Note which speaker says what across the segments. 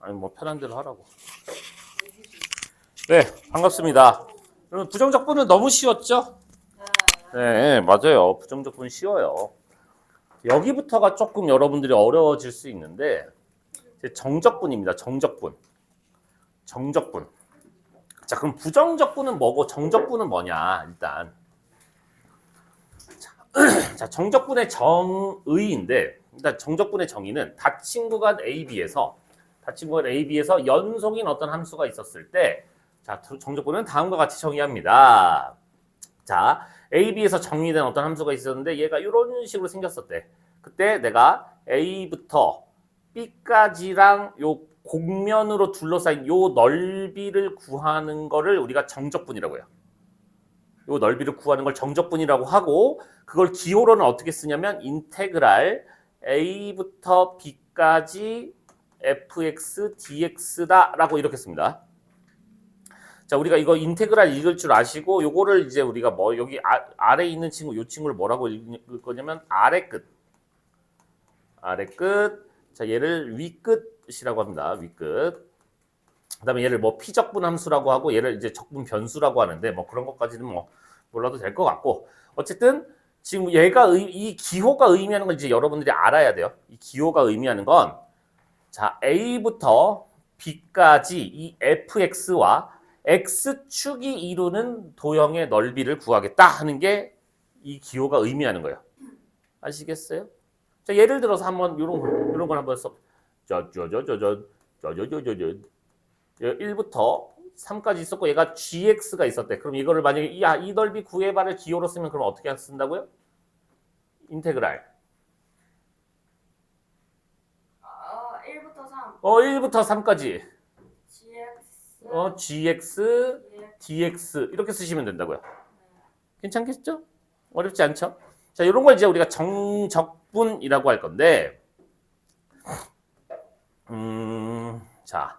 Speaker 1: 아니 뭐 편한 대로 하라고. 네, 반갑습니다. 여러분 부정적분은 너무 쉬웠죠? 네, 맞아요. 부정적분 쉬워요. 여기부터가 조금 여러분들이 어려워질 수 있는데 이제 정적분입니다. 정적분. 정적분. 자, 그럼 부정적분은 뭐고 정적분은 뭐냐? 일단 자, 정적분의 정의인데 일단 정적분의 정의는 닫힌 구간 AB에서 연속인 어떤 함수가 있었을 때 자, 정적분은 다음과 같이 정의합니다. 자, AB에서 정의된 어떤 함수가 있었는데 얘가 이런 식으로 생겼었대. 그때 내가 A부터 B까지랑 요 곡면으로 둘러싸인 요 넓이를 구하는 거를 우리가 정적분이라고 해요. 요 넓이를 구하는 걸 정적분이라고 하고 그걸 기호로는 어떻게 쓰냐면 인테그랄 A부터 B까지 fx dx다라고 이렇게 씁니다. 자, 우리가 이거 인테그랄 읽을 줄 아시고 요거를 이제 우리가 뭐 여기 아래에 있는 친구 요 친구를 뭐라고 읽을 거냐면 아래 끝. 자, 얘를 위끝이라고 합니다. 위끝. 그다음에 얘를 뭐 피적분 함수라고 하고 얘를 이제 적분 변수라고 하는데 뭐 그런 것까지는 뭐 몰라도 될 것 같고 어쨌든 지금 얘가 이 기호가 의미하는 걸 이제 여러분들이 알아야 돼요. 이 기호가 의미하는 건 자, A부터 B까지 이 fx와 x축이 이루는 도형의 넓이를 구하겠다 하는 게 이 기호가 의미하는 거예요. 아시겠어요? 자, 예를 들어서 한번 이런 걸 한번 써. 1부터 3까지 있었고 얘가 gx가 있었대. 그럼 이거를 만약에 이 넓이 구해봐를 기호로 쓰면 그럼 어떻게 쓴다고요? 인테그랄.
Speaker 2: 1부터 3.
Speaker 1: 1부터 3까지.
Speaker 2: gx.
Speaker 1: gx, dx 이렇게 쓰시면 된다고요. 괜찮겠죠? 어렵지 않죠? 자, 이런 걸 이제 우리가 정적분이라고 할 건데, 자,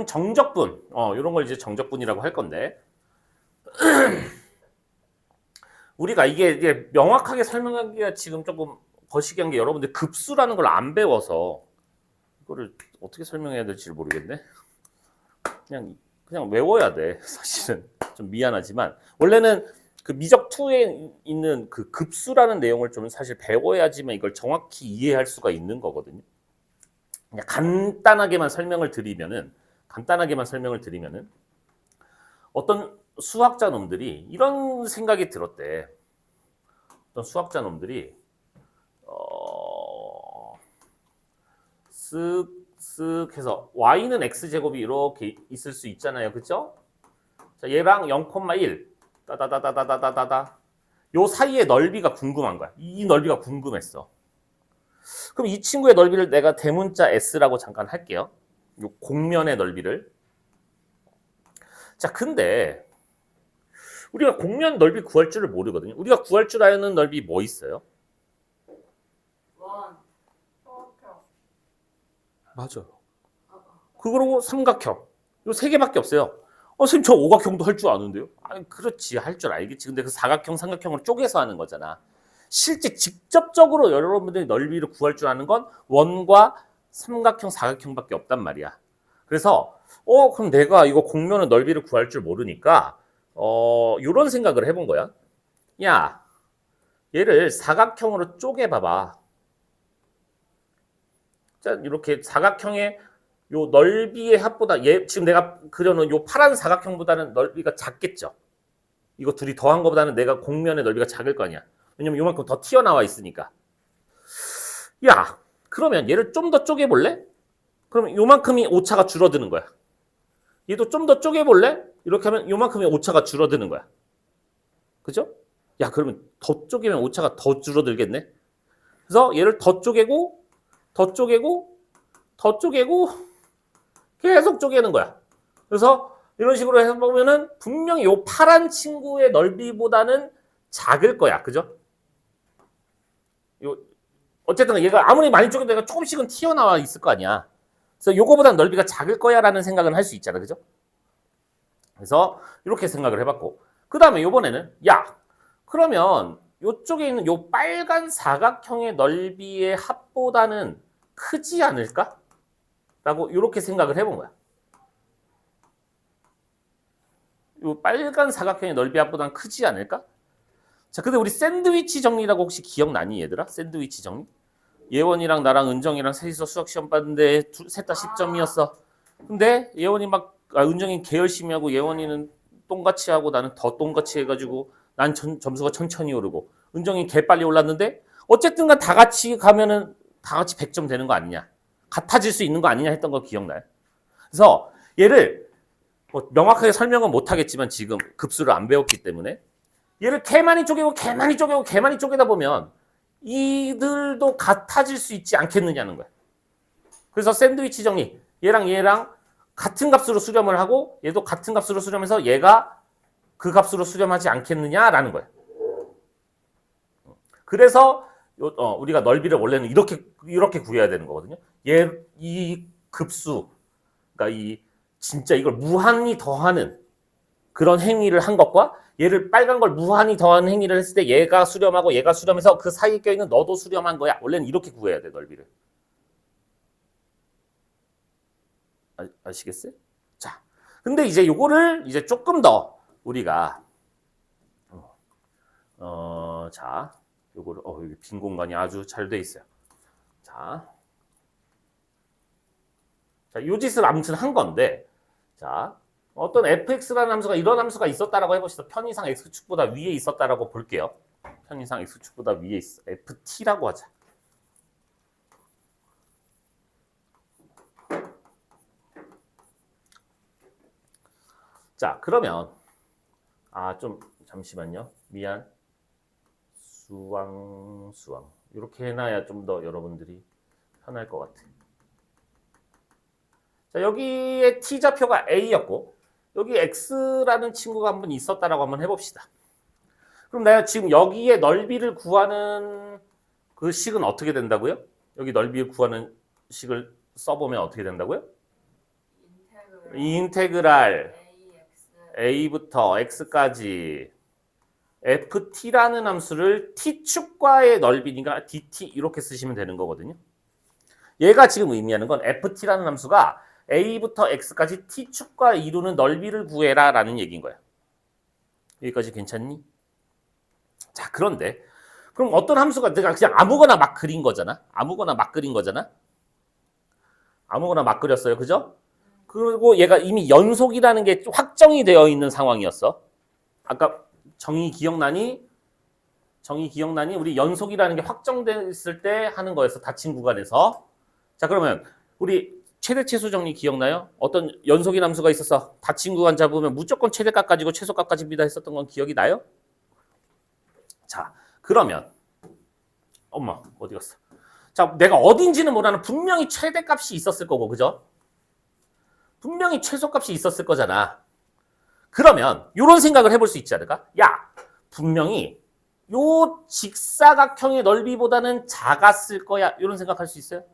Speaker 1: 정적분, 이런 걸 이제 정적분이라고 할 건데, 우리가 이게 명확하게 설명하기가 지금 조금 거시기한 게 여러분들 급수라는 걸 안 배워서 이거를 어떻게 설명해야 될지 모르겠네. 그냥 외워야 돼. 사실은 좀 미안하지만 원래는 그 미적 2에 있는 그 급수라는 내용을 좀 사실 배워야지만 이걸 정확히 이해할 수가 있는 거거든요. 그냥 간단하게만 설명을 드리면은 어떤 수학자 놈들이 이런 생각이 들었대. 어떤 수학자 놈들이 쓱쓱 해서 y는 x제곱이 이렇게 있을 수 있잖아요. 그쵸? 자, 얘랑 0,1 따다다다다다다다 요 사이의 넓이가 궁금한 거야. 이 넓이가 궁금했어. 그럼 이 친구의 넓이를 내가 대문자 s라고 잠깐 할게요. 요 곡면의 넓이를. 자, 근데 우리가 곡면 넓이 구할 줄을 모르거든요. 우리가 구할 줄 아는 넓이 뭐 있어요?
Speaker 2: 원.
Speaker 1: 맞아요. 그거로 삼각형. 요 세 개밖에 없어요. 선생님 저 오각형도 할 줄 아는데요? 아니 그렇지 할 줄 알겠지. 근데 그 사각형, 삼각형을 쪼개서 하는 거잖아. 실제 직접적으로 여러분들이 넓이를 구할 줄 아는 건 원과 삼각형, 사각형밖에 없단 말이야. 그래서 그럼 내가 이거 곡면의 넓이를 구할 줄 모르니까 이런 생각을 해본 거야. 야, 얘를 사각형으로 쪼개봐봐. 자, 이렇게 사각형의 요 넓이의 합보다 지금 내가 그려놓은 요 파란 사각형보다는 넓이가 작겠죠. 이거 둘이 더한 것보다는 내가 곡면의 넓이가 작을 거 아니야. 왜냐면 요만큼 더 튀어나와 있으니까. 야, 그러면 얘를 좀 더 쪼개볼래? 그러면 요만큼이 오차가 줄어드는 거야. 얘도 좀 더 쪼개볼래? 이렇게 하면 요만큼의 오차가 줄어드는 거야. 그죠? 야, 그러면 더 쪼개면 오차가 더 줄어들겠네? 그래서 얘를 더 쪼개고 계속 쪼개는 거야. 그래서 이런 식으로 해보면은 분명히 요 파란 친구의 넓이보다는 작을 거야. 그죠? 어쨌든 얘가 아무리 많이 쪼개도 얘가 조금씩은 튀어나와 있을 거 아니야. 그래서 요거보다는 넓이가 작을 거야 라는 생각은 할 수 있잖아. 그죠? 그래서 이렇게 생각을 해봤고 그 다음에 요번에는 그러면 요쪽에 있는 요 빨간 사각형의 넓이의 합보다는 크지 않을까? 라고 이렇게 생각을 해본 거야. 이 빨간 사각형의 넓이 합보다는 크지 않을까? 자, 근데 우리 샌드위치 정리라고 혹시 기억나니 얘들아? 샌드위치 정리? 예원이랑 나랑 은정이랑 셋이서 수학 시험 봤는데 셋 다 10점이었어. 근데 예원이 은정이 개 열심히 하고 예원이는 똥같이 하고 나는 더 똥같이 해가지고 난 점수가 천천히 오르고 은정이 개 빨리 올랐는데 어쨌든 간 다 같이 가면은 다 같이 100점 되는 거 아니냐? 같아질 수 있는 거 아니냐 했던 거 기억나요? 그래서 얘를 뭐 명확하게 설명은 못 하겠지만 지금 급수를 안 배웠기 때문에 얘를 개 많이 쪼개고 개 많이 쪼개고 개 많이 쪼개다 보면 이들도 같아질 수 있지 않겠느냐는 거야. 그래서 샌드위치 정리. 얘랑 같은 값으로 수렴을 하고 얘도 같은 값으로 수렴해서 얘가 그 값으로 수렴하지 않겠느냐라는 거야. 그래서 우리가 넓이를 원래는 이렇게 구해야 되는 거거든요. 이 급수, 그러니까 진짜 이걸 무한히 더하는 그런 행위를 한 것과 얘를 빨간 걸 무한히 더하는 행위를 했을 때 얘가 수렴하고 얘가 수렴해서 그 사이에 껴있는 너도 수렴한 거야. 원래는 이렇게 구해야 돼, 넓이를. 아시겠어요? 자, 근데 이제 요거를 이제 조금 더 우리가 자, 요거를 여기 빈 공간이 아주 잘 돼 있어요. 자, 요 짓을 아무튼 한 건데, 자, 어떤 fx라는 함수가 이런 함수가 있었다라고 해봅시다. 편의상 x축보다 위에 있었다라고 볼게요. 편의상 x축보다 위에 있어. ft라고 하자. 자, 그러면 좀 잠시만요. 미안. 수왕 이렇게 해놔야 좀 더 여러분들이 편할 것 같아. 자, 여기에 t좌표가 a였고 여기 x라는 친구가 한번 있었다라고 한번 해봅시다. 그럼 내가 지금 여기에 넓이를 구하는 그 식은 어떻게 된다고요? 여기 넓이를 구하는 식을 써보면 어떻게 된다고요? 인테그랄 a부터 x까지 ft라는 함수를 t축과의 넓이니까 dt 이렇게 쓰시면 되는 거거든요. 얘가 지금 의미하는 건 ft라는 함수가 a부터 x까지 t축과 이루는 넓이를 구해라 라는 얘기인 거야. 여기까지 괜찮니? 자, 그런데 그럼 어떤 함수가 내가 그냥 아무거나 막 그린 거잖아. 아무거나 막 그렸어요. 그죠? 그리고 얘가 이미 연속이라는 게 확정이 되어 있는 상황이었어. 아까 정의 기억나니? 우리 연속이라는 게 확정됐을 때 하는 거였어. 닫힌 구간에서. 자, 그러면 우리 최대 최소 정리 기억나요? 어떤 연속인 함수가 있어서 닫힌 구간 잡으면 무조건 최대값 가지고 최소값까지 비다 했었던 건 기억이 나요? 자, 그러면 엄마 어디 갔어? 자, 내가 어딘지는 모르는 분명히 최대값이 있었을 거고, 그죠? 분명히 최소값이 있었을 거잖아. 그러면 이런 생각을 해볼 수 있지 않을까? 야, 분명히 요 직사각형의 넓이보다는 작았을 거야. 이런 생각할 수 있어요?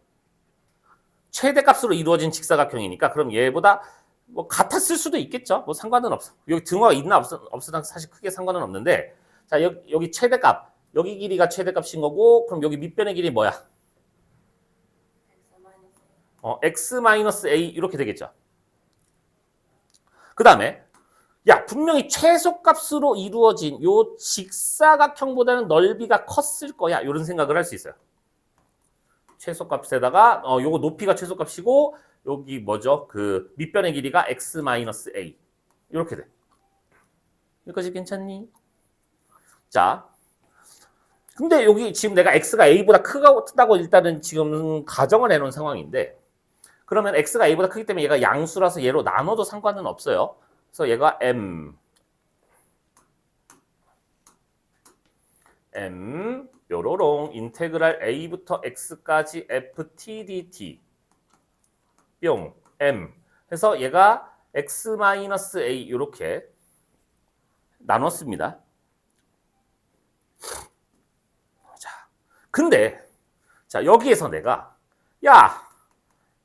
Speaker 1: 최대값으로 이루어진 직사각형이니까 그럼 얘보다 뭐 같았을 수도 있겠죠. 뭐 상관은 없어. 여기 등호가 있나 없으나 사실 크게 상관은 없는데, 자, 여기 최대값, 여기 길이가 최대값인 거고, 그럼 여기 밑변의 길이 뭐야? x-a 이렇게 되겠죠. 그 다음에 야, 분명히 최소값으로 이루어진 요 직사각형보다는 넓이가 컸을 거야. 이런 생각을 할 수 있어요. 최소값에다가 요거 높이가 최소값이고 여기 뭐죠? 그 밑변의 길이가 x-a 이렇게 돼. 여기까지 괜찮니? 자, 근데 여기 지금 내가 x가 a보다 크다고 일단은 지금 가정을 해놓은 상황인데, 그러면 x가 a보다 크기 때문에 얘가 양수라서 얘로 나눠도 상관은 없어요. 그래서 얘가 m 뾰로롱 인테그랄 a부터 x까지 ft dt 뿅 m 해서 얘가 x-a 이렇게 나눴습니다. 자, 근데 자, 여기에서 내가 야,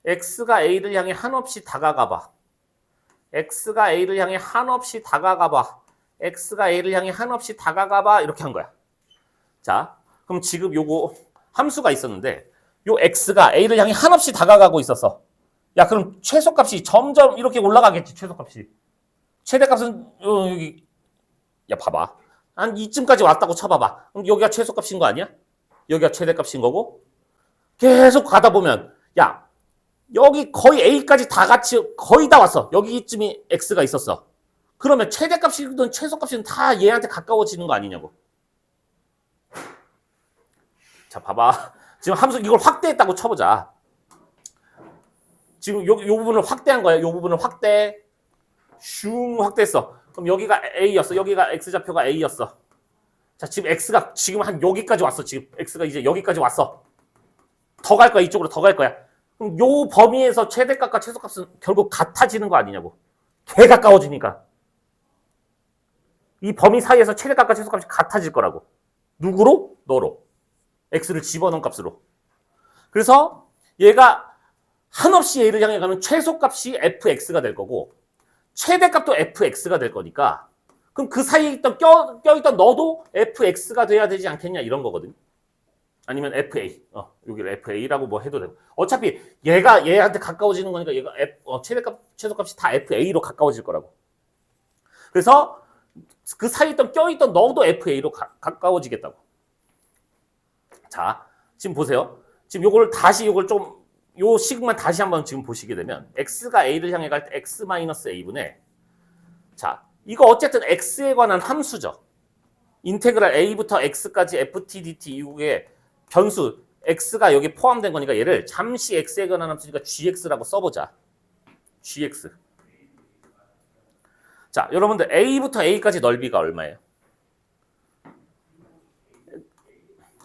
Speaker 1: x가 a를 향해 한없이 다가가봐. x가 a를 향해 한없이 다가가봐. x가 a를 향해 한없이 다가가봐. 이렇게 한 거야. 자, 그럼 지금 요거 함수가 있었는데 요 x가 a를 향해 한없이 다가가고 있었어. 야, 그럼 최소값이 점점 이렇게 올라가겠지, 최소값이. 최대값은 여기 야, 봐봐. 한 이쯤까지 왔다고 쳐봐봐. 그럼 여기가 최소값인 거 아니야? 여기가 최대값인 거고 계속 가다 보면 야, 여기 거의 A까지 다 같이 거의 다 왔어. 여기쯤이 X가 있었어. 그러면 최대값이든 최소값이든 다 얘한테 가까워지는 거 아니냐고. 자, 봐봐. 지금 함수 이걸 확대했다고 쳐보자. 지금 요 부분을 확대한 거야. 요 부분을 확대. 슝 확대했어. 그럼 여기가 A였어. 여기가 X좌표가 A였어. 자, 지금 X가 지금 한 여기까지 왔어. 지금 X가 이제 여기까지 왔어. 더 갈 거야. 이쪽으로 더 갈 거야. 그럼 요 범위에서 최대값과 최소값은 결국 같아지는 거 아니냐고. 개 가까워지니까. 이 범위 사이에서 최대값과 최소값이 같아질 거라고. 누구로? 너로. X를 집어넣은 값으로. 그래서 얘가 한없이 얘를 향해 가면 최소값이 fx가 될 거고 최대값도 fx가 될 거니까 그럼 그 사이에 있던 껴있던 너도 fx가 돼야 되지 않겠냐 이런 거거든. 아니면 fa. 여기를 fa라고 뭐 해도 되고. 어차피 얘가 얘한테 가까워지는 거니까 얘가 최대값, 최소값이 다 fa로 가까워질 거라고. 그래서 그 사이에 있던 껴있던 너도 fa로 가까워지겠다고. 자, 지금 보세요. 지금 요걸 다시 요걸 좀 요 식만 다시 한번 지금 보시게 되면 x가 a를 향해 갈 때 x-a분의 자, 이거 어쨌든 x에 관한 함수죠. 인테그랄 a부터 x까지 ft dt 이후에 변수 x가 여기 포함된 거니까 얘를 잠시 x에 관한 함수니까 gx라고 써보자. gx. 자, 여러분들 a부터 a까지 넓이가 얼마예요?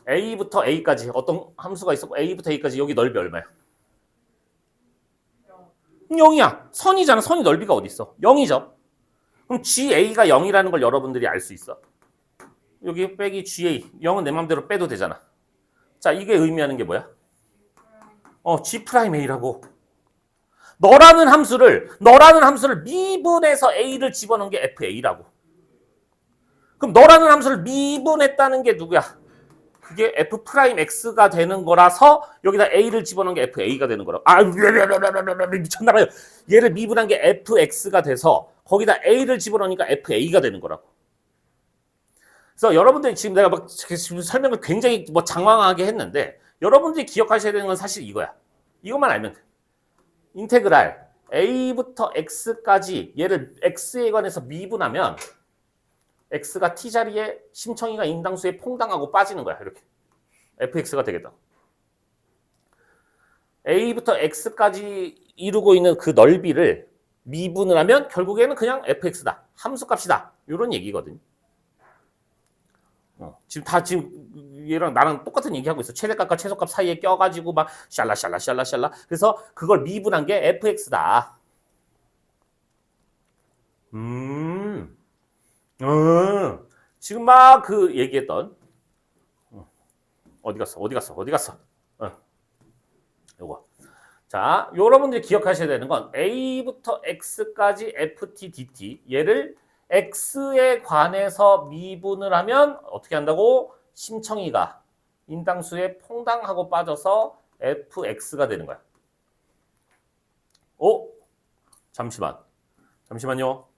Speaker 1: a부터 a까지 어떤 함수가 있었고 a부터 a까지 여기 넓이 얼마야? 0이야. 선이잖아. 선이 넓이가 어디 있어? 0이죠. 그럼 GA가 0이라는 걸 여러분들이 알 수 있어. 여기 빼기 GA. 0은 내 맘대로 빼도 되잖아. 자, 이게 의미하는 게 뭐야? G'A라고. 너라는 함수를 미분해서 A를 집어넣은 게 FA라고. 그럼 너라는 함수를 미분했다는 게 누구야? 그게 F'X가 되는 거라서 여기다 A를 집어넣은 게 FA가 되는 거라고. 미쳤나봐요. 얘를 미분한 게 FX가 돼서 거기다 A를 집어넣으니까 FA가 되는 거라고. 그래서 여러분들이 지금 내가 막 지금 설명을 굉장히 뭐 장황하게 했는데 여러분들이 기억하셔야 되는 건 사실 이거야. 이것만 알면 돼. 인테그랄 A부터 X까지 얘를 X에 관해서 미분하면 x가 t자리에 심청이가 인당수에 퐁당하고 빠지는 거야. 이렇게. fx가 되겠다. a부터 x까지 이루고 있는 그 넓이를 미분을 하면 결국에는 그냥 fx다. 함수값이다. 이런 얘기거든. 지금 얘랑 나랑 똑같은 얘기하고 있어. 최대값과 최소값 사이에 껴가지고 막 샬라. 그래서 그걸 미분한 게 fx다. 지금 막 그 얘기했던 어디 갔어? 요거. 자, 여러분들이 기억하셔야 되는 건 A부터 X까지 FT, DT 얘를 X에 관해서 미분을 하면 어떻게 한다고? 심청이가 인당수에 퐁당하고 빠져서 FX가 되는 거야. 잠시만요.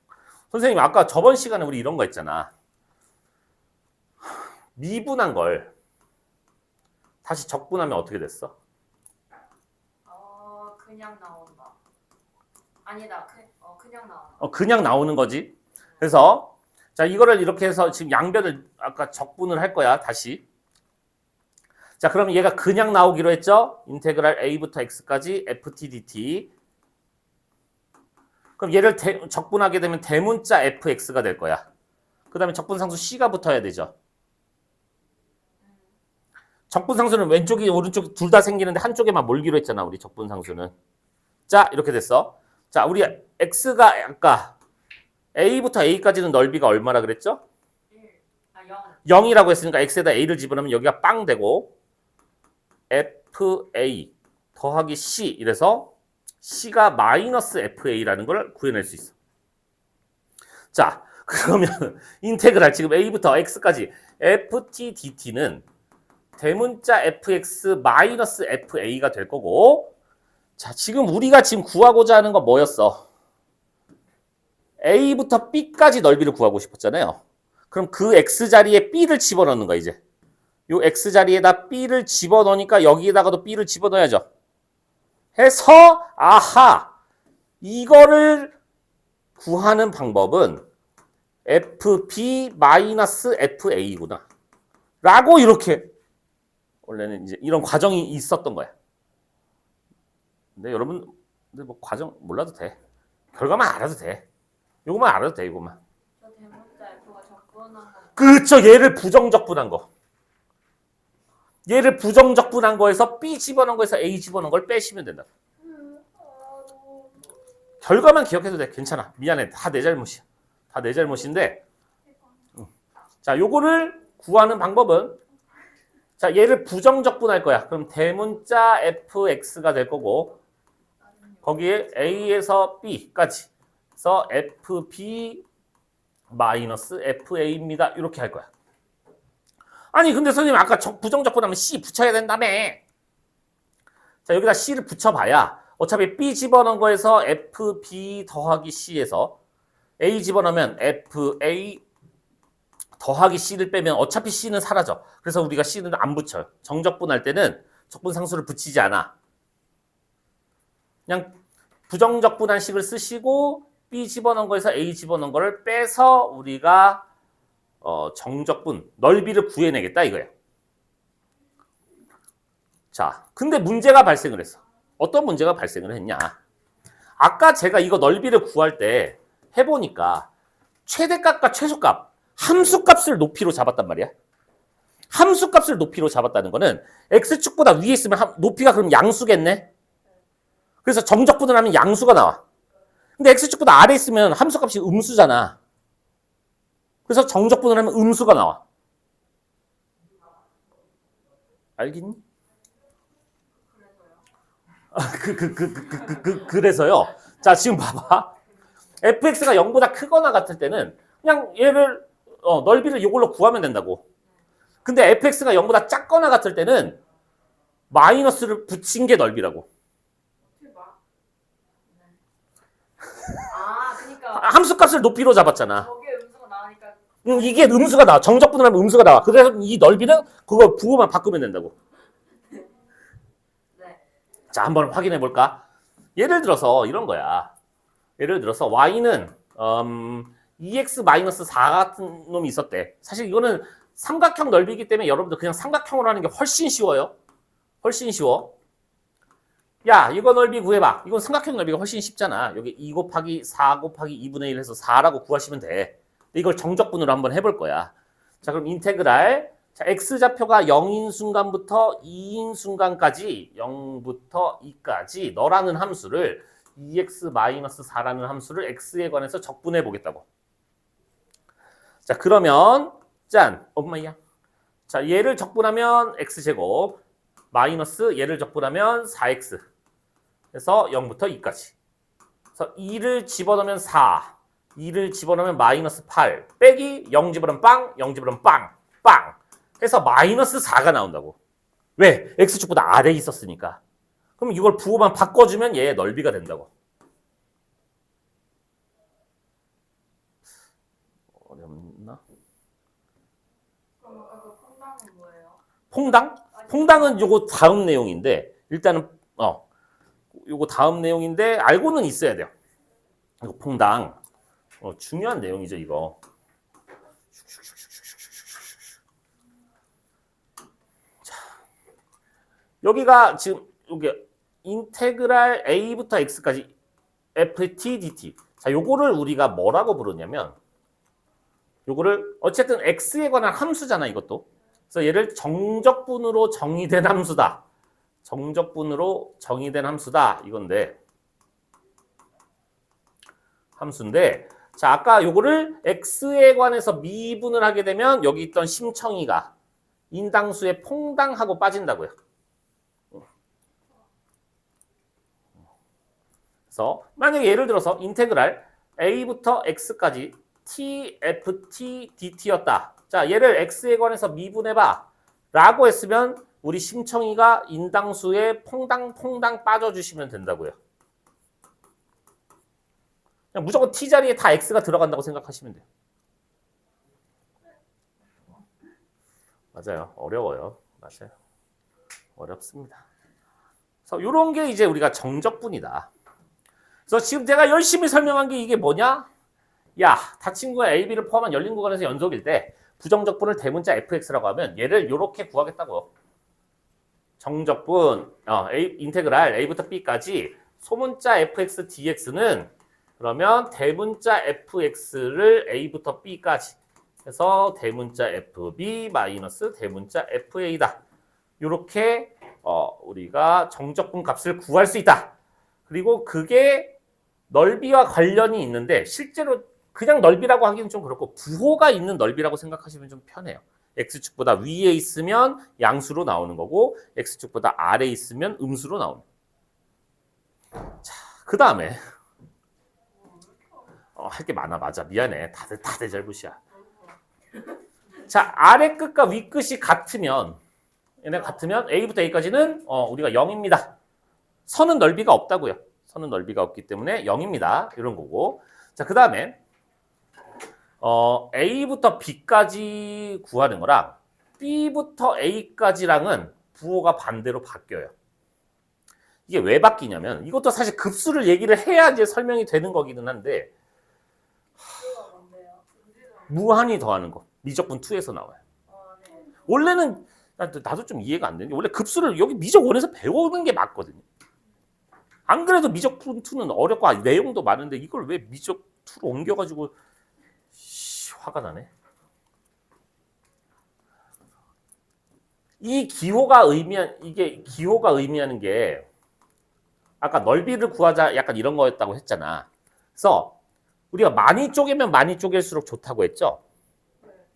Speaker 1: 선생님 아까 저번 시간에 우리 이런 거 했잖아. 미분한 걸 다시 적분하면 어떻게 됐어?
Speaker 2: 그냥 나온다. 아니다. 그냥 나온다.
Speaker 1: 그냥 나오는 거지. 그래서 자 이거를 이렇게 해서 지금 양변을 아까 적분을 할 거야. 다시. 자 그럼 얘가 그냥 나오기로 했죠? 인테그랄 a부터 x까지 ft dt. 그럼 얘를 적분하게 되면 대문자 fx가 될 거야. 그 다음에 적분상수 c가 붙어야 되죠. 적분상수는 왼쪽이 오른쪽이 둘 다 생기는데 한쪽에만 몰기로 했잖아. 우리 적분상수는. 자 이렇게 됐어. 자 우리 x가 아까 a부터 a까지는 넓이가 얼마라 그랬죠?
Speaker 2: 0.
Speaker 1: 0이라고 했으니까 x에다 a를 집어넣으면 여기가 빵 되고 fa 더하기 c 이래서 c가 마이너스 fa라는 걸 구해낼 수 있어. 자 그러면 인테그랄 지금 a부터 x까지 ft dt는 대문자 fx 마이너스 fa가 될 거고 자, 지금 우리가 지금 구하고자 하는 건 뭐였어? A부터 B까지 넓이를 구하고 싶었잖아요. 그럼 그 X자리에 B를 집어넣는 거야, 이제. 요 X자리에다 B를 집어넣으니까 여기에다가도 B를 집어넣어야죠. 해서, 아하! 이거를 구하는 방법은 FB-FA구나. 라고 이렇게 원래는 이제 이런 과정이 있었던 거야. 근데 여러분, 근데 뭐 과정 몰라도 돼. 결과만 알아도 돼. 요거만 알아도 돼, 이거만.
Speaker 2: 저 대문자 F가 적분한 거.
Speaker 1: 그쵸, 얘를 부정적분한 거. 얘를 부정적분한 거에서 B 집어넣은 거에서 A 집어넣은 걸 빼시면 된다. 결과만 기억해도 돼. 괜찮아. 미안해. 다 내 잘못이야. 다 내 잘못인데. 자, 요거를 구하는 방법은 자, 얘를 부정적분할 거야. 그럼 대문자 fx가 될 거고 거기에 a에서 b까지 그래서 fb 마이너스 fa입니다. 이렇게 할 거야. 아니 근데 선생님 아까 부정적분하면 c 붙여야 된다며. 자, 여기다 c를 붙여봐야 어차피 b 집어넣은 거에서 fb 더하기 c에서 a 집어넣으면 fa 더하기 c를 빼면 어차피 c는 사라져. 그래서 우리가 c는 안 붙여요. 정적분할 때는 적분상수를 붙이지 않아. 그냥 부정적분한 식을 쓰시고 b 집어넣은 거에서 a 집어넣은 거를 빼서 우리가 정적분, 넓이를 구해내겠다 이거예요. 자, 근데 문제가 발생을 했어. 어떤 문제가 발생을 했냐. 아까 제가 이거 넓이를 구할 때 해보니까 최대값과 최소값, 함수값을 높이로 잡았단 말이야. 함수값을 높이로 잡았다는 거는 x축보다 위에 있으면 높이가 그럼 양수겠네. 그래서 정적분을 하면 양수가 나와. 근데 x축보다 아래에 있으면 함수값이 음수잖아. 그래서 정적분을 하면 음수가 나와. 알겠니? 그래서요. 자, 지금 봐봐. fx가 0보다 크거나 같을 때는 그냥 얘를 넓이를 이걸로 구하면 된다고. 근데 fx가 0보다 작거나 같을 때는 마이너스를 붙인 게 넓이라고.
Speaker 2: 아, 그러니까
Speaker 1: 함수값을 높이로 잡았잖아.
Speaker 2: 저게 음수가 나오니까
Speaker 1: 이게 음수가 나와. 정적분을 하면 음수가 나와. 그래서 이 넓이는 그거 부호만 바꾸면 된다고.
Speaker 2: 네.
Speaker 1: 자, 한번 확인해 볼까? 예를 들어서 이런 거야. 예를 들어서 y는 2x-4 같은 놈이 있었대. 사실 이거는 삼각형 넓이기 때문에 여러분들 그냥 삼각형으로 하는 게 훨씬 쉬워요. 훨씬 쉬워. 야, 이거 넓이 구해봐. 이건 삼각형 넓이가 훨씬 쉽잖아. 여기 2 곱하기 4 곱하기 2분의 1 해서 4라고 구하시면 돼. 근데 이걸 정적분으로 한번 해볼 거야. 자, 그럼 인테그랄. 자, x좌표가 0인 순간부터 2인 순간까지 0부터 2까지 너라는 함수를 2x-4라는 함수를 x에 관해서 적분해 보겠다고. 자, 그러면 짠, 엄마야. 자, 얘를 적분하면 x제곱 마이너스 얘를 적분하면 4x. 그래서 0부터 2까지. 그래서 2를 집어넣으면 4, 2를 집어넣으면 마이너스 8, 빼기 0 집어넣으면 빵, 0 집어넣으면 빵, 빵. 해서 마이너스 4가 나온다고. 왜? x축보다 아래에 있었으니까. 그럼 이걸 부호만 바꿔주면 얘의 넓이가 된다고. 어렵나?
Speaker 2: 그럼 아까 그 퐁당은 뭐예요?
Speaker 1: 퐁당? 퐁당은 요거 다음 내용인데 일단은 요거 다음 내용인데 알고는 있어야 돼요. 이거 퐁당 중요한 내용이죠 이거. 자, 여기가 지금 요게 인테그랄 a부터 x까지 ft dt. 자, 요거를 우리가 뭐라고 부르냐면 요거를 어쨌든 x에 관한 함수잖아 이것도. 그래서 얘를 정적분으로 정의된 함수다. 정적분으로 정의된 함수다 이건데 함수인데 자, 아까 요거를 x에 관해서 미분을 하게 되면 여기 있던 심청이가 인당수에 퐁당하고 빠진다고요. 그래서 만약에 예를 들어서 인테그랄 a부터 x까지 tft dt였다. 자, 얘를 x에 관해서 미분해봐 라고 했으면 우리 심청이가 인당수에 퐁당퐁당 빠져주시면 된다고요. 그냥 무조건 t자리에 다 x가 들어간다고 생각하시면 돼요. 맞아요. 어려워요. 맞아요. 어렵습니다. 그래서 이런 게 이제 우리가 정적분이다. 그래서 지금 제가 열심히 설명한 게 이게 뭐냐? 야, 다친구가 A, B를 포함한 열린 구간에서 연속일 때 부정적분을 대문자 fx라고 하면 얘를 이렇게 구하겠다고. 정적분, 인테그랄 a부터 b까지 소문자 fx dx는 그러면 대문자 fx를 a부터 b까지 해서 대문자 fb 마이너스 대문자 fa다. 이렇게 우리가 정적분 값을 구할 수 있다. 그리고 그게 넓이와 관련이 있는데 실제로 그냥 넓이라고 하기는 좀 그렇고 부호가 있는 넓이라고 생각하시면 좀 편해요. x축보다 위에 있으면 양수로 나오는 거고 x축보다 아래에 있으면 음수로 나오는 거예요. 자, 그 다음에 할 게 많아. 맞아. 미안해. 다들 잘못이야. 자, 아래 끝과 위 끝이 같으면 얘네 같으면 A부터 A까지는 우리가 0입니다. 선은 넓이가 없다고요. 선은 넓이가 없기 때문에 0입니다. 이런 거고. 자, 그 다음에 A부터 B까지 구하는 거랑 B부터 A까지랑은 부호가 반대로 바뀌어요. 이게 왜 바뀌냐면 이것도 사실 급수를 얘기를 해야 이제 설명이 되는 거기는 한데 무한히 더하는 거. 미적분 2에서 나와요. 원래는 나도 좀 이해가 안 되는데 원래 급수를 여기 미적 1에서 배우는 게 맞거든요. 안 그래도 미적분 2는 어렵고 내용도 많은데 이걸 왜 미적 2로 옮겨가지고 화가 나네. 기호가 의미하는 게 아까 넓이를 구하자 약간 이런 거였다고 했잖아. 그래서 우리가 많이 쪼개면 많이 쪼갤수록 좋다고 했죠.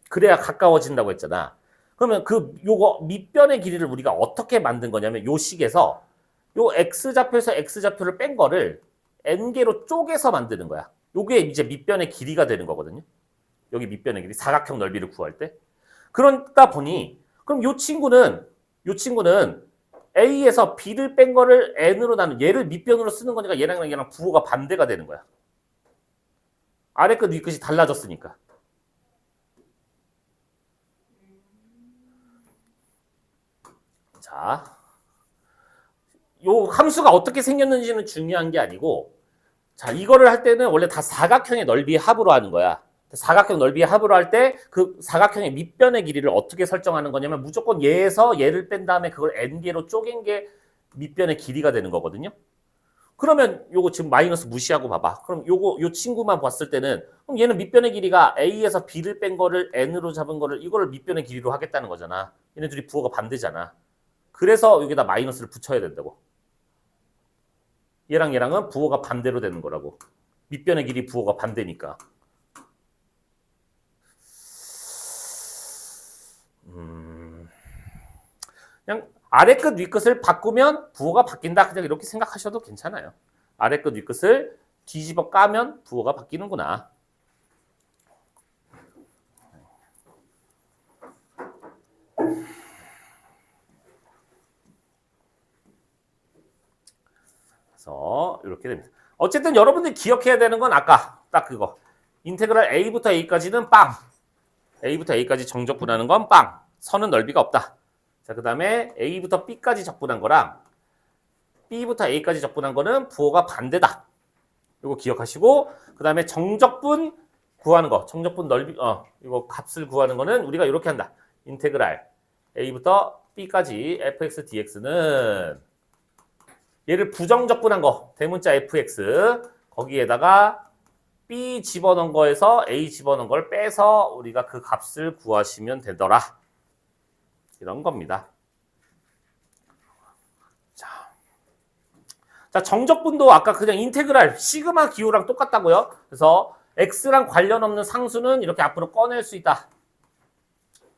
Speaker 1: 그래야 가까워진다고 했잖아. 그러면 요거 밑변의 길이를 우리가 어떻게 만든 거냐면 요 식에서 요 x좌표에서 x좌표를 뺀 거를 n개로 쪼개서 만드는 거야. 요게 이제 밑변의 길이가 되는 거거든요. 여기 밑변의 길이 사각형 넓이를 구할 때. 그러다 보니 그럼 요 친구는 A에서 B를 뺀 거를 N으로 나눈 얘를 밑변으로 쓰는 거니까 얘랑 부호가 반대가 되는 거야. 아래 끝, 위 끝이 달라졌으니까. 자, 요 함수가 어떻게 생겼는지는 중요한 게 아니고 자, 이거를 할 때는 원래 다 사각형의 넓이의 합으로 하는 거야. 사각형 넓이의 합으로 할 때 그 사각형의 밑변의 길이를 어떻게 설정하는 거냐면 무조건 얘에서 얘를 뺀 다음에 그걸 n개로 쪼갠 게 밑변의 길이가 되는 거거든요. 그러면 요거 지금 마이너스 무시하고 봐봐. 그럼 요 친구만 봤을 때는 그럼 얘는 밑변의 길이가 A에서 B를 뺀 거를 n으로 잡은 거를 이거를 밑변의 길이로 하겠다는 거잖아. 얘네들이 부호가 반대잖아. 그래서 여기다 마이너스를 붙여야 된다고. 얘랑은 부호가 반대로 되는 거라고. 밑변의 길이 부호가 반대니까. 그냥 아래 끝, 위 끝을 바꾸면 부호가 바뀐다. 그냥 이렇게 생각하셔도 괜찮아요. 아래 끝, 위 끝을 뒤집어 까면 부호가 바뀌는구나. 그래서 이렇게 됩니다. 어쨌든 여러분들이 기억해야 되는 건 아까 딱 그거. 인테그랄 A부터 A까지는 빵. A부터 A까지 정적분하는 건 빵. 선은 넓이가 없다. 자, 그 다음에 A부터 B까지 적분한 거랑 B부터 A까지 적분한 거는 부호가 반대다. 이거 기억하시고 그 다음에 정적분 구하는 거. 정적분 넓이 이거 값을 구하는 거는 우리가 이렇게 한다. 인테그랄 A부터 B까지 fx dx는 얘를 부정적분한 거. 대문자 fx 거기에다가 B 집어넣은 거에서 A 집어넣은 걸 빼서 우리가 그 값을 구하시면 되더라. 이런 겁니다. 자, 정적분도 아까 그냥 인테그랄 시그마 기호랑 똑같다고요. 그래서 x랑 관련 없는 상수는 이렇게 앞으로 꺼낼 수 있다.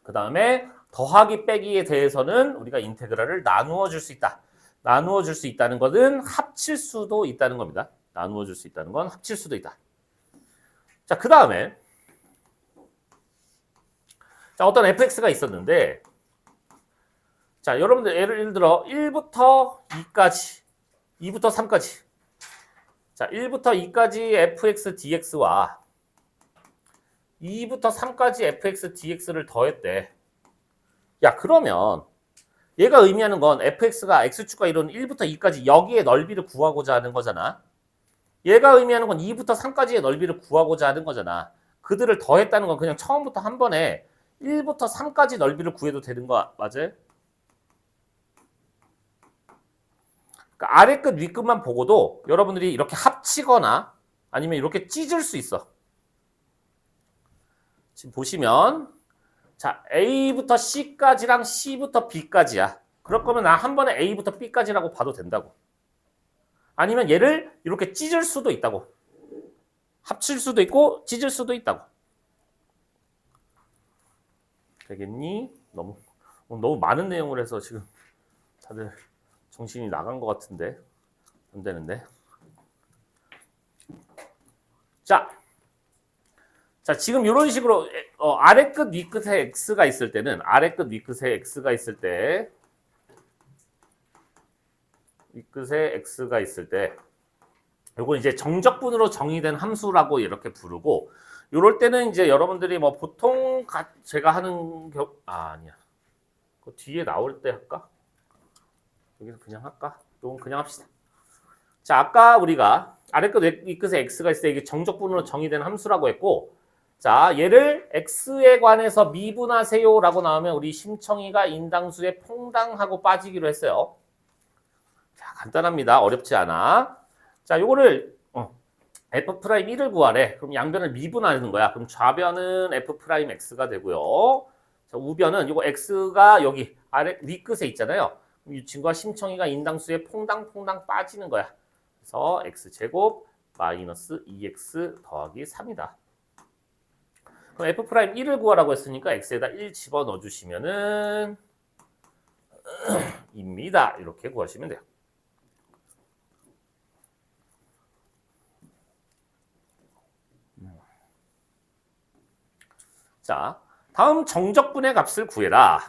Speaker 1: 그 다음에 더하기 빼기에 대해서는 우리가 인테그랄을 나누어 줄 수 있다. 나누어 줄 수 있다는 것은 합칠 수도 있다는 겁니다. 나누어 줄 수 있다는 건 합칠 수도 있다. 자, 그 다음에 자, 어떤 fx가 있었는데 자, 여러분들 예를 들어 1부터 2까지, 2부터 3까지. 자, 1부터 2까지 fx dx와 2부터 3까지 fx dx를 더했대. 야, 그러면 얘가 의미하는 건 fx가 x축과 이루는 1부터 2까지 여기의 넓이를 구하고자 하는 거잖아. 얘가 의미하는 건 2부터 3까지의 넓이를 구하고자 하는 거잖아. 그들을 더했다는 건 그냥 처음부터 한 번에 1부터 3까지 넓이를 구해도 되는 거 맞아요? 그러니까 아래 끝, 위 끝만 보고도 여러분들이 이렇게 합치거나 아니면 이렇게 찢을 수 있어. 지금 보시면 자, A부터 C까지랑 C부터 B까지야. 그럴 거면 나 한 번에 A부터 B까지라고 봐도 된다고. 아니면 얘를 이렇게 찢을 수도 있다고. 합칠 수도 있고 찢을 수도 있다고. 되겠니? 너무 많은 내용을 해서 지금 다들 정신이 나간 것 같은데 안 되는데. 자, 지금 이런 식으로 아래 끝, 위 끝에 x가 있을 때는 아래 끝, 위 끝에 x가 있을 때 위 끝에 x가 있을 때 요거 이제 정적분으로 정의된 함수라고 이렇게 부르고 요럴 때는 이제 여러분들이 뭐 보통 제가 하는 아니야. 그 뒤에 나올 때 할까? 여기서 그냥 할까? 요건 그냥 합시다. 자, 아까 우리가 아래 끝, 위 끝에 x가 있을 때 이게 정적분으로 정의된 함수라고 했고 자, 얘를 x에 관해서 미분하세요라고 나오면 우리 심청이가 인당수에 퐁당하고 빠지기로 했어요. 자, 간단합니다. 어렵지 않아. 자, 요거를 f'1을 구하래. 그럼 양변을 미분하는 거야. 그럼 좌변은 f'x가 되고요. 자, 우변은 요거 x가 여기 아래 위 끝에 있잖아요. 이 친구가 심청이가 인당수에 퐁당퐁당 빠지는 거야. 그래서 x제곱 마이너스 2x 더하기 3이다. 그럼 f'1을 구하라고 했으니까 x에다 1 집어넣어 주시면은 입니다. 이렇게 구하시면 돼요. 자, 다음 정적분의 값을 구해라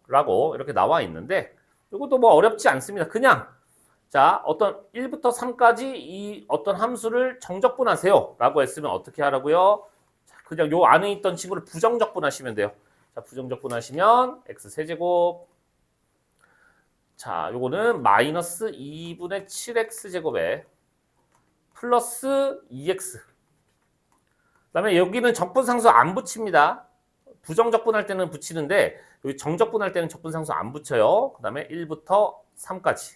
Speaker 1: 라고 이렇게 나와 있는데 이것도 뭐 어렵지 않습니다. 그냥 자, 어떤 1부터 3까지 이 어떤 함수를 정적분하세요 라고 했으면 어떻게 하라고요? 그냥 요 안에 있던 친구를 부정적분하시면 돼요. 자, 부정적분하시면 x 세제곱 자, 요거는 마이너스 2분의 7x 제곱에 플러스 2x 그 다음에 여기는 적분상수 안 붙입니다. 부정적분할 때는 붙이는데 여기 정적분할 때는 적분상수 안 붙여요. 그 다음에 1부터 3까지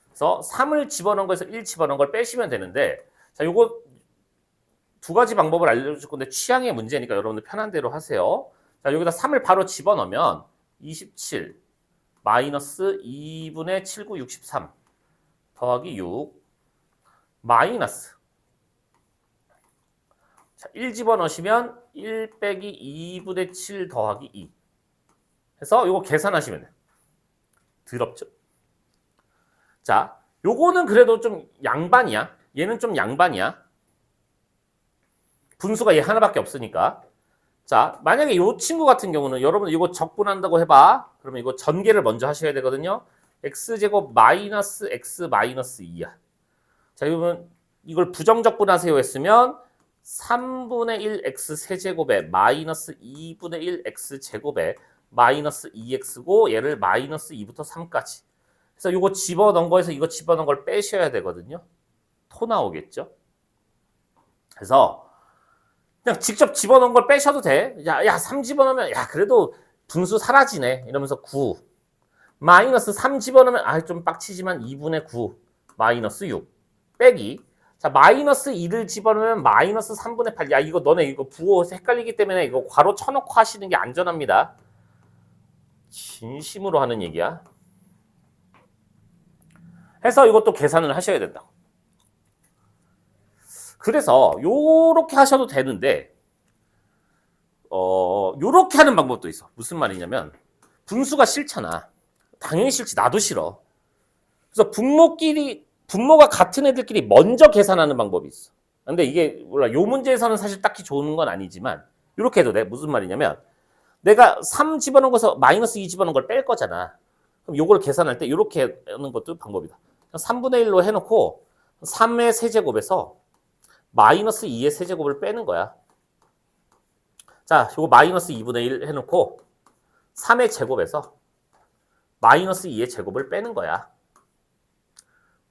Speaker 1: 그래서 3을 집어넣은 거에서 1 집어넣은 걸 빼시면 되는데 자, 요거 두 가지 방법을 알려줄 건데 취향의 문제니까 여러분들 편한 대로 하세요. 자, 여기다 3을 바로 집어넣으면 27 마이너스 2분의 7구 63 더하기 6 마이너스 자, 1 집어넣으시면 1 빼기 2분의 7 더하기 2 해서 이거 계산하시면 돼요. 더럽죠? 자, 요거는 그래도 좀 양반이야. 얘는 좀 양반이야. 분수가 얘 하나밖에 없으니까. 자, 만약에 이 친구 같은 경우는 여러분 이거 적분한다고 해봐. 그러면 이거 전개를 먼저 하셔야 되거든요. x제곱 마이너스 x 마이너스 2야. 자, 그러면 이걸 부정적분하세요 했으면 3분의 1 x 세제곱에 마이너스 2분의 1 x 제곱에 마이너스 2x고 얘를 마이너스 2부터 3까지. 그래서 이거 집어넣은 거에서 이거 집어넣은 걸 빼셔야 되거든요. 토 나오겠죠. 그래서 그냥 직접 집어넣은 걸 빼셔도 돼. 야, 3 집어넣으면 야 그래도 분수 사라지네. 이러면서 9. 마이너스 3 집어넣으면 좀 빡치지만 2분의 9 마이너스 6 빼기 자 마이너스 2를 집어넣으면 마이너스 3분의 8 야 이거 너네 이거 부호 헷갈리기 때문에 이거 괄호 쳐놓고 하시는 게 안전합니다. 진심으로 하는 얘기야. 해서 이것도 계산을 하셔야 된다. 그래서 요렇게 하셔도 되는데 요렇게 하는 방법도 있어. 무슨 말이냐면 분수가 싫잖아. 당연히 싫지. 나도 싫어. 그래서 분모가 같은 애들끼리 먼저 계산하는 방법이 있어. 근데 이게 몰라. 요 문제에서는 사실 딱히 좋은 건 아니지만 이렇게 해도 돼. 무슨 말이냐면 내가 3 집어넣은 거에서 마이너스 2 집어넣은 걸 뺄 거잖아. 그럼 요걸 계산할 때 이렇게 하는 것도 방법이다. 3분의 1로 해놓고 3의 세제곱에서 마이너스 2의 세제곱을 빼는 거야. 자, 요거 마이너스 2분의 1 해놓고 3의 제곱에서 마이너스 2의 제곱을 빼는 거야.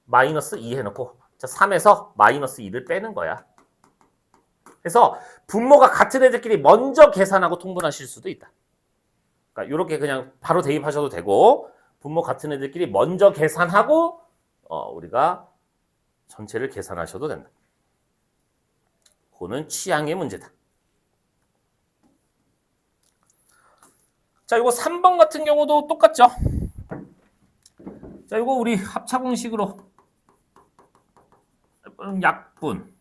Speaker 1: 마이너스 2 해놓고 자, 3에서 마이너스 2를 빼는 거야. 그래서 분모가 같은 애들끼리 먼저 계산하고 통분하실 수도 있다. 그러니까 이렇게 그냥 바로 대입하셔도 되고 분모 같은 애들끼리 먼저 계산하고 우리가 전체를 계산하셔도 된다. 그거는 취향의 문제다. 자, 이거 3번 같은 경우도 똑같죠? 자, 이거 우리 합차 공식으로 약분.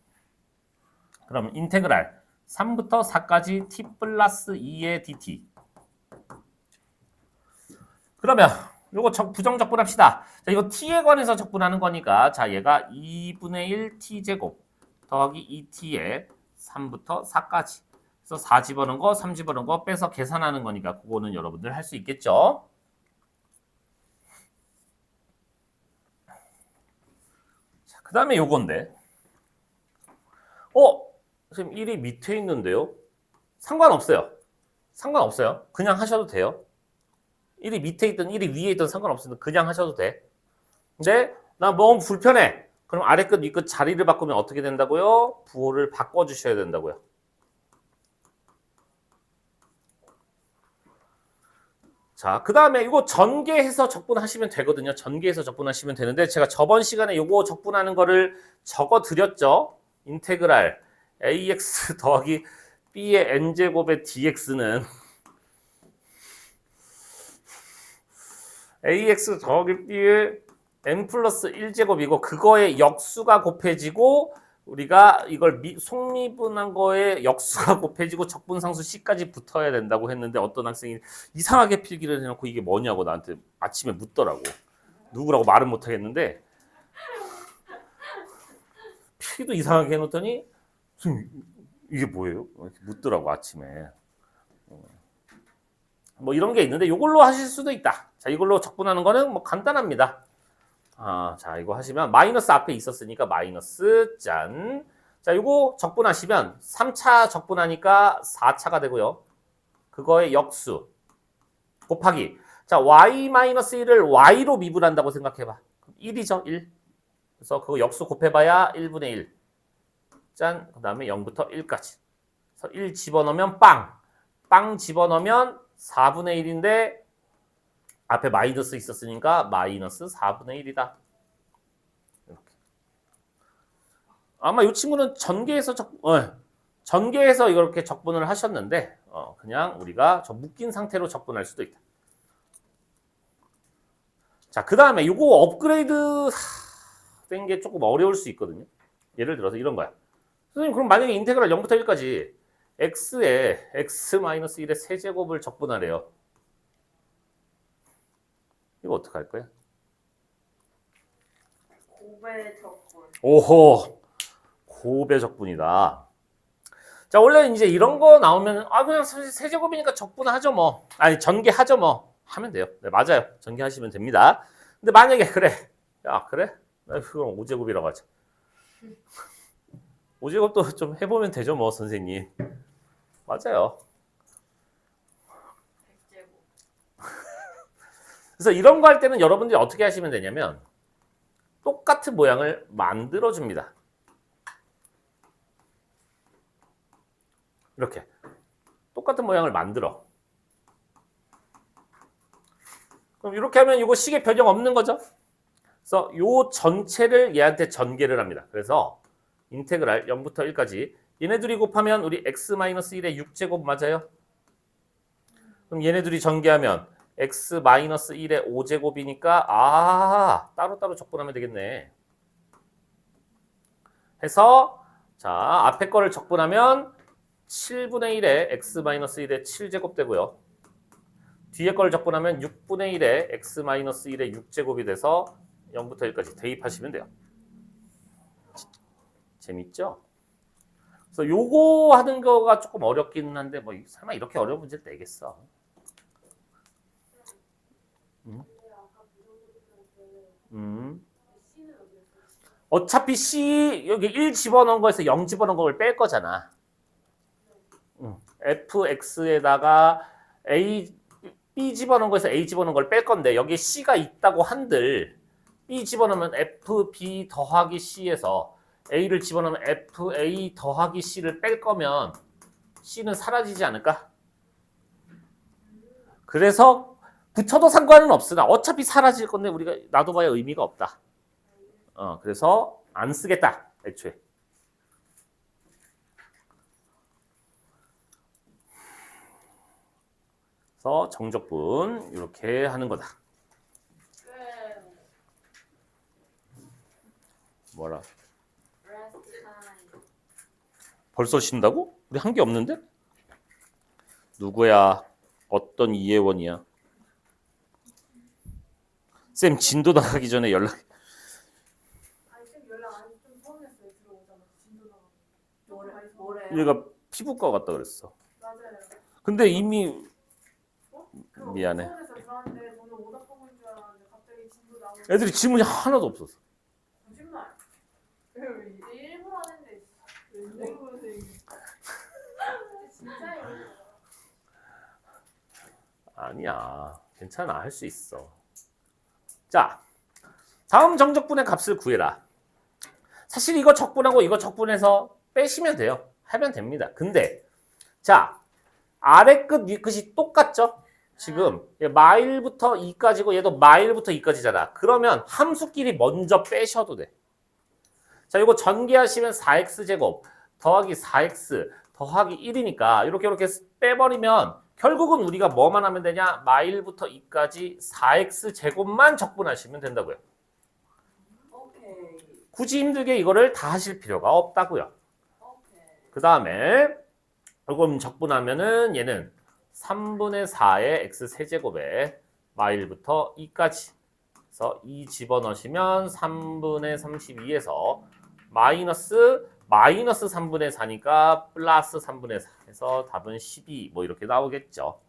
Speaker 1: 그럼 인테그랄 3부터 4까지 t 플러스 2의 dt. 그러면 이거 부정적분합시다. 자, 이거 t에 관해서 적분하는 거니까 자, 얘가 2분의 1 t제곱 더하기 2t에 3부터 4까지. 그래서 4 집어넣은 거, 3 집어넣은 거 빼서 계산하는 거니까 그거는 여러분들 할 수 있겠죠? 자, 그 다음에 요건데. 지금 1이 밑에 있는데요? 상관없어요. 상관없어요. 그냥 하셔도 돼요. 1이 밑에 있든 1이 위에 있든 상관없으니까 그냥 하셔도 돼. 근데 나 너무 불편해. 그럼 아래 끝, 위 끝 자리를 바꾸면 어떻게 된다고요? 부호를 바꿔주셔야 된다고요. 자, 그 다음에 이거 전개해서 적분하시면 되거든요. 전개해서 적분하시면 되는데 제가 저번 시간에 이거 적분하는 거를 적어드렸죠. 인테그랄 ax 더하기 b의 n제곱의 dx는 ax 더하기 b의 n 플러스 1제곱이고 그거의 역수가 곱해지고 우리가 이걸 속미분한 거에 역수가 곱해지고 적분상수 c까지 붙어야 된다고 했는데 어떤 학생이 이상하게 필기를 해놓고 이게 뭐냐고 나한테 아침에 묻더라고. 누구라고 말은 못하겠는데 필기도 이상하게 해놓더니 이게 뭐예요? 이렇게 묻더라고 아침에. 뭐 이런 게 있는데 이걸로 하실 수도 있다. 자, 이걸로 적분하는 거는 뭐 간단합니다. 자, 이거 하시면 마이너스 앞에 있었으니까 마이너스 짠. 자, 이거 적분하시면 3차 적분하니까 4차가 되고요. 그거의 역수 곱하기. 자, y-1을 y로 미분한다고 생각해봐. 1이죠, 1. 그래서 그거 역수 곱해봐야 1분의 1. 짠. 그 다음에 0부터 1까지. 그래서 1 집어넣으면 빵. 빵 집어넣으면 4분의 1인데 앞에 마이너스 있었으니까 마이너스 4분의 1이다. 이렇게. 아마 이 친구는 전개해서 이렇게 적분을 하셨는데 그냥 우리가 묶인 상태로 적분할 수도 있다. 자, 그 다음에 이거 업그레이드 된 게 조금 어려울 수 있거든요. 예를 들어서 이런 거야. 선생님, 그럼 만약에 인테그랄 0부터 1까지 x에 x-1의 세제곱을 적분하래요. 이거 어떡할 거야?
Speaker 2: 고배 적분.
Speaker 1: 오호, 고배 적분이다. 자, 원래 이제 이런 거 나오면 그냥 세제곱이니까 적분하죠 뭐. 아니, 전개하죠 뭐. 하면 돼요. 네, 맞아요. 전개하시면 됩니다. 근데 만약에 그래. 야, 그래? 그럼 5제곱이라고 하자. 5제곱도 좀 해보면 되죠 뭐, 선생님. 맞아요.
Speaker 2: 100제곱.
Speaker 1: 그래서 이런 거 할 때는 여러분들이 어떻게 하시면 되냐면 똑같은 모양을 만들어줍니다. 이렇게 똑같은 모양을 만들어. 그럼 이렇게 하면 이거 식의 변형 없는 거죠? 그래서 요 전체를 얘한테 전개를 합니다. 그래서 인테그랄 0부터 1까지 얘네들이 곱하면 우리 x-1의 6제곱 맞아요? 그럼 얘네들이 전개하면 x-1의 5제곱이니까 따로따로 적분하면 되겠네. 해서 자, 앞에 거를 적분하면 7분의 1의 x-1의 7제곱 되고요. 뒤에 걸 적분하면 6분의 1의 x-1의 6제곱이 돼서 0부터 1까지 대입하시면 돼요. 재밌죠? 그래서 요거 하는 거가 조금 어렵긴 한데 뭐 설마 이렇게 어려운 문제를 내겠어. 어차피 C 여기 1 집어넣은 거에서 0 집어넣은 걸 뺄 거잖아. fx에다가 a b 집어넣은 거에서 a 집어넣은 걸 뺄 건데 여기 c가 있다고 한들 b 집어넣으면 fb 더하기 c에서 a를 집어넣으면 fa 더하기 c를 뺄 거면 c는 사라지지 않을까? 그래서 붙여도 상관은 없으나 어차피 사라질 건데 우리가 놔둬봐야 의미가 없다. 그래서 안 쓰겠다 애초에. 그래서 정적분 이렇게 하는 거다. 뭐라? 벌써 쉰다고? 우리 한 게 없는데? 누구야? 어떤 이혜원이야? 쌤 진도 나가기 전에 연락.
Speaker 2: 아니 쌤 연락 안 해서 좀 서운했어요. 들어오자마자 진도 나가고. 뭐래?
Speaker 1: 얘가 피부과 갔다 그랬어.
Speaker 2: 맞아요.
Speaker 1: 근데 이미 미안해.
Speaker 2: 서울에서 들어왔는데 저는 오답하고인 줄 알았는데 갑자기 진도 나오고.
Speaker 1: 애들이 질문이 하나도 없었어.
Speaker 2: 거짓말. 일부러 하는데. 일부러 진짜예요.
Speaker 1: 아니야. 괜찮아. 할 수 있어. 자, 다음 정적분의 값을 구해라. 사실 이거 적분하고 이거 적분해서 빼시면 돼요. 하면 됩니다. 근데 자, 아래 끝, 위 끝이 똑같죠? 지금 마일부터 2까지고 얘도 마일부터 2까지잖아. 그러면 함수끼리 먼저 빼셔도 돼. 자, 이거 전개하시면 4x제곱 더하기 4x 더하기 1이니까 이렇게 빼버리면 결국은 우리가 뭐만 하면 되냐? 마일부터 2까지 4x제곱만 적분하시면 된다고요.
Speaker 2: 오케이.
Speaker 1: 굳이 힘들게 이거를 다 하실 필요가 없다고요.
Speaker 2: 오케이.
Speaker 1: 그 다음에 이걸 적분하면은 얘는 3분의 4의 x 세제곱에 마일부터 2까지. 그래서 2 집어넣으시면 3분의 32에서 마이너스 3분의 4니까 플러스 3분의 4 해서 답은 12 뭐 이렇게 나오겠죠.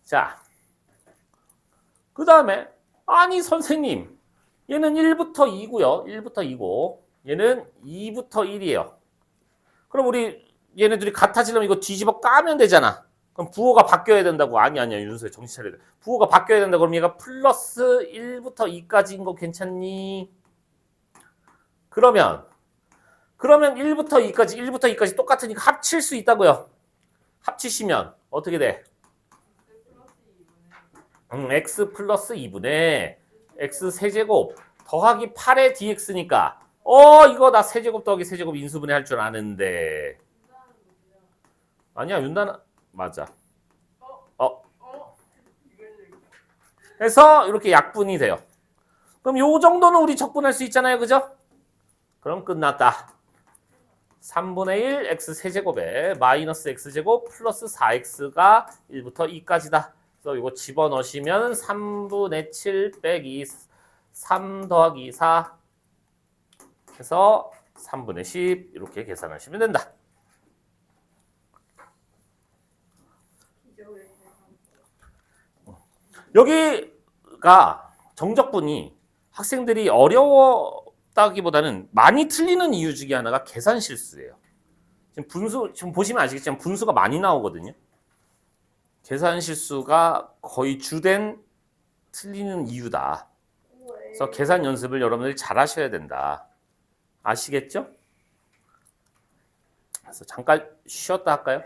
Speaker 1: 자, 그 다음에 아니 선생님 얘는 1부터 2고요. 1부터 2고 얘는 2부터 1이에요. 그럼 우리 얘네들이 같아지려면 이거 뒤집어 까면 되잖아. 그럼 부호가 바뀌어야 된다고. 아니야 윤수야 정신 차려야 돼. 부호가 바뀌어야 된다. 그럼 얘가 플러스 1부터 2까지인 거 괜찮니? 그러면 1부터 2까지 똑같으니까 합칠 수 있다고요. 합치시면 어떻게 돼? x 플러스 2분의 x 세제곱 더하기 8의 dx니까 이거 나 세제곱 더하기 세제곱 인수분해 할 줄 아는데. 아니야 윤단 맞아. 그래서 이렇게 약분이 돼요. 그럼 요 정도는 우리 적분할 수 있잖아요. 그죠? 그럼 끝났다. 3분의 1 x 세제곱에 마이너스 x제곱 플러스 4x가 1부터 2까지다. 그래서 이거 집어넣으시면 3분의 7 빼기 3 더하기 4 해서 3분의 10 이렇게 계산하시면 된다. 여기가 정적분이 학생들이 어려웠다기보다는 많이 틀리는 이유 중에 하나가 계산 실수예요. 지금 보시면 아시겠지만 분수가 많이 나오거든요. 계산 실수가 거의 주된 틀리는 이유다. 그래서 계산 연습을 여러분들이 잘 하셔야 된다. 아시겠죠? 그래서 잠깐 쉬었다 할까요?